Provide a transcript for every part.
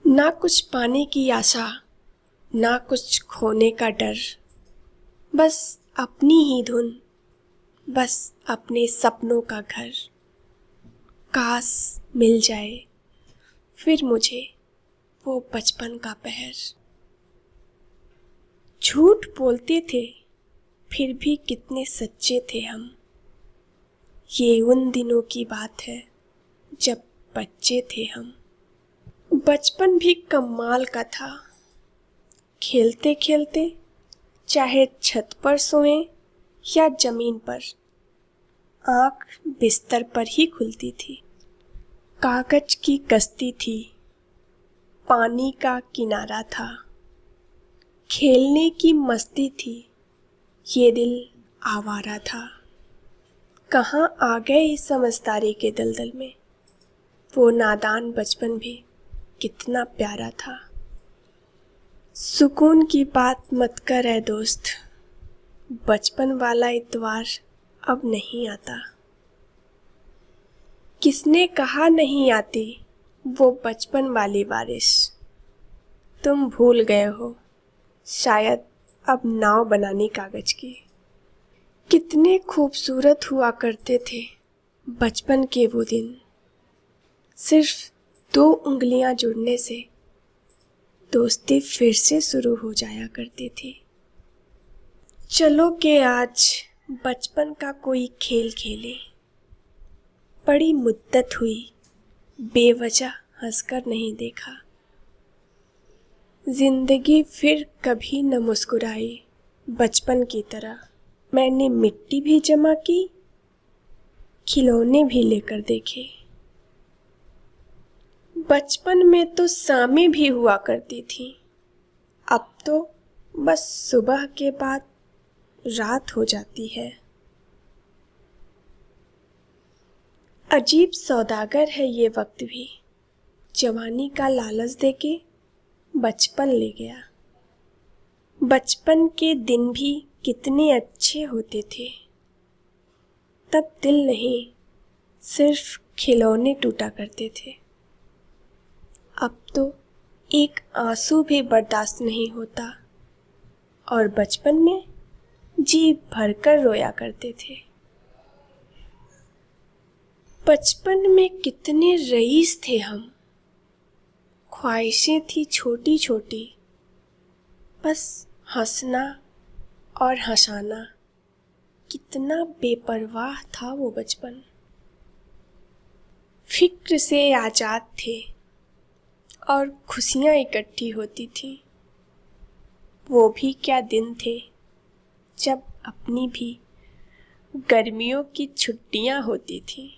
ना कुछ पाने की आशा, ना कुछ खोने का डर, बस अपनी ही धुन, बस अपने सपनों का घर। काश मिल जाए फिर मुझे वो बचपन का पहर। झूठ बोलते थे फिर भी कितने सच्चे थे हम। ये उन दिनों की बात है जब बच्चे थे हम। बचपन भी कमाल का था। खेलते खेलते चाहे छत पर सोएं या जमीन पर, आँख बिस्तर पर ही खुलती थी। कागज की कश्ती थी, पानी का किनारा था। खेलने की मस्ती थी, ये दिल आवारा था। कहाँ आ गए इस समझदारी के दलदल में, वो नादान बचपन भी कितना प्यारा था। सुकून की बात मत कर ऐ दोस्त, बचपन वाला इतवार अब नहीं आता। किसने कहा नहीं आती वो बचपन वाली बारिश। तुम भूल गए हो शायद अब नाव बनानी कागज की। कितने खूबसूरत हुआ करते थे बचपन के वो दिन। सिर्फ 2 उंगलियां जुड़ने से दोस्ती फिर से शुरू हो जाया करती थी। चलो के आज बचपन का कोई खेल खेले। बड़ी मुद्दत हुई बेवजह हंसकर नहीं देखा। जिंदगी फिर कभी न मुस्कुराई बचपन की तरह। मैंने मिट्टी भी जमा की, खिलौने भी लेकर देखे। बचपन में तो शामें भी हुआ करती थी, अब तो बस सुबह के बाद रात हो जाती है। अजीब सौदागर है ये वक्त भी, जवानी का लालच देके बचपन ले गया। बचपन के दिन भी कितने अच्छे होते थे। तब दिल नहीं, सिर्फ खिलौने टूटा करते थे। अब तो एक आंसू भी बर्दाश्त नहीं होता, और बचपन में जी भरकर रोया करते थे। बचपन में कितने रईस थे हम। ख्वाहिशें थी छोटी छोटी, बस हंसना और हंसाना। कितना बेपरवाह था वो बचपन। फिक्र से आजाद थे और खुशियाँ इकट्ठी होती थी। वो भी क्या दिन थे जब अपनी भी गर्मियों की छुट्टियाँ होती थी।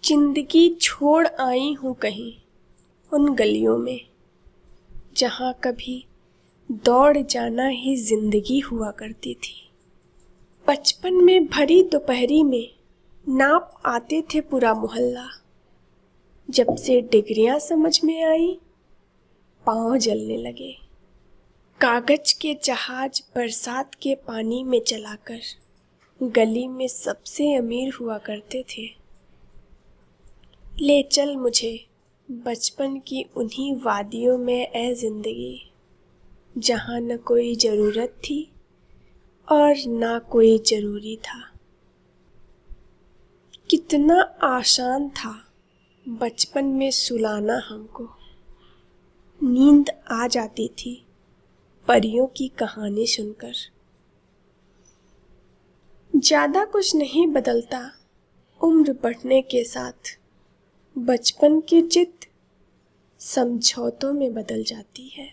जिंदगी छोड़ आई हूँ कहीं उन गलियों में, जहाँ कभी दौड़ जाना ही जिंदगी हुआ करती थी। बचपन में भरी दोपहरी में नाप आते थे पूरा मोहल्ला। जब से डिग्रियां समझ में आई पाँव जलने लगे। कागज के जहाज बरसात के पानी में चलाकर गली में सबसे अमीर हुआ करते थे। ले चल मुझे बचपन की उन्हीं वादियों में ऐ जिंदगी, जहाँ न कोई ज़रूरत थी और ना कोई ज़रूरी था। कितना आसान था बचपन में सुलाना हमको। नींद आ जाती थी परियों की कहानी सुनकर। ज़्यादा कुछ नहीं बदलता उम्र बढ़ने के साथ। बचपन की जिद समझौतों में बदल जाती है।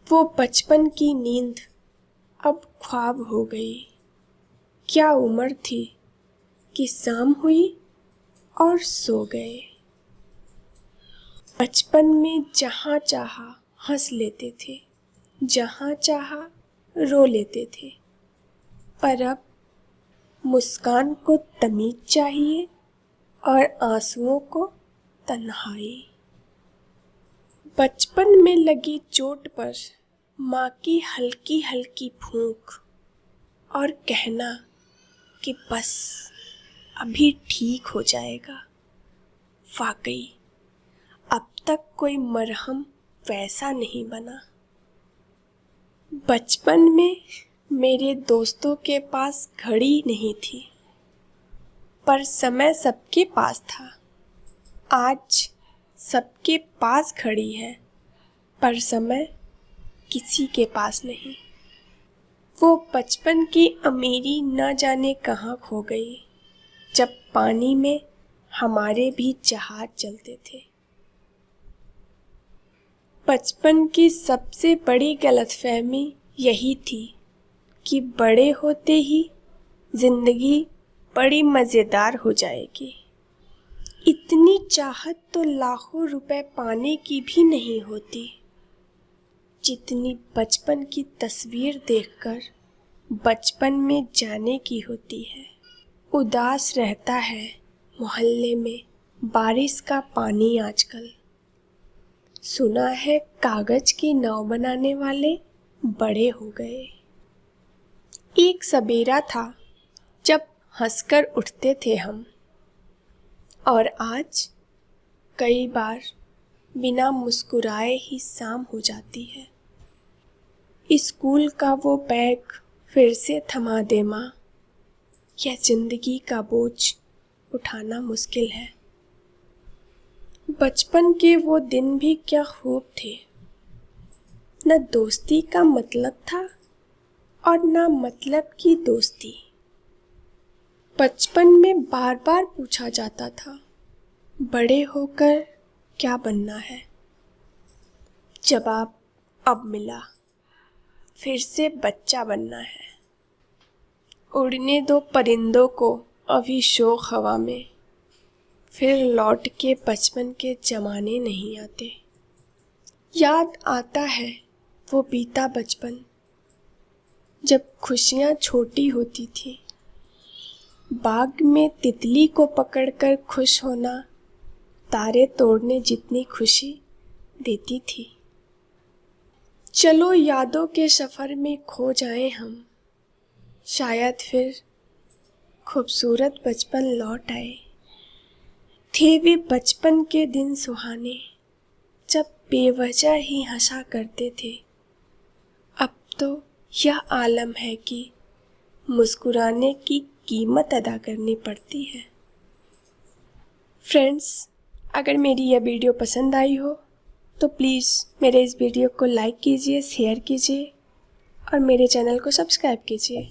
वो बचपन की नींद अब ख्वाब हो गई। क्या उम्र थी कि शाम हुई और सो गए। बचपन में जहाँ चाहा हंस लेते थे, जहाँ चाहा रो लेते थे। पर अब मुस्कान को तमीज चाहिए और आंसुओं को तन्हाई। बचपन में लगी चोट पर माँ की हल्की हल्की फूंक, और कहना कि बस अभी ठीक हो जाएगा। वाकई तक कोई मरहम वैसा नहीं बना। बचपन में मेरे दोस्तों के पास घड़ी नहीं थी, पर समय सबके पास था। आज सबके पास घड़ी है, पर समय किसी के पास नहीं। वो बचपन की अमीरी न जाने कहाँ खो गई, जब पानी में हमारे भी जहाज चलते थे। बचपन की सबसे बड़ी गलतफहमी यही थी कि बड़े होते ही जिंदगी बड़ी मज़ेदार हो जाएगी। इतनी चाहत तो लाखों रुपए पाने की भी नहीं होती, जितनी बचपन की तस्वीर देखकर बचपन में जाने की होती है। उदास रहता है मोहल्ले में बारिश का पानी आजकल। सुना है कागज की नाव बनाने वाले बड़े हो गए। एक सबेरा था जब हंसकर उठते थे हम, और आज कई बार बिना मुस्कुराए ही शाम हो जाती है। स्कूल का वो बैग फिर से थमा दे माँ, यह जिंदगी का बोझ उठाना मुश्किल है। बचपन के वो दिन भी क्या खूब थे। न दोस्ती का मतलब था और न मतलब की दोस्ती। बचपन में बार बार पूछा जाता था, बड़े होकर क्या बनना है। जवाब अब मिला, फिर से बच्चा बनना है। उड़ने दो परिंदों को अभी शौक हवा में, फिर लौट के बचपन के ज़माने नहीं आते। याद आता है वो बीता बचपन, जब खुशियाँ छोटी होती थी। बाग में तितली को पकड़कर खुश होना तारे तोड़ने जितनी खुशी देती थी। चलो यादों के सफ़र में खो जाएं हम, शायद फिर खूबसूरत बचपन लौट आए। थे वे बचपन के दिन सुहाने, जब बेवजह ही हंसा करते थे। अब तो यह आलम है कि मुस्कुराने की कीमत अदा करनी पड़ती है। फ्रेंड्स, अगर मेरी यह वीडियो पसंद आई हो तो प्लीज़ मेरे इस वीडियो को लाइक कीजिए, शेयर कीजिए और मेरे चैनल को सब्सक्राइब कीजिए।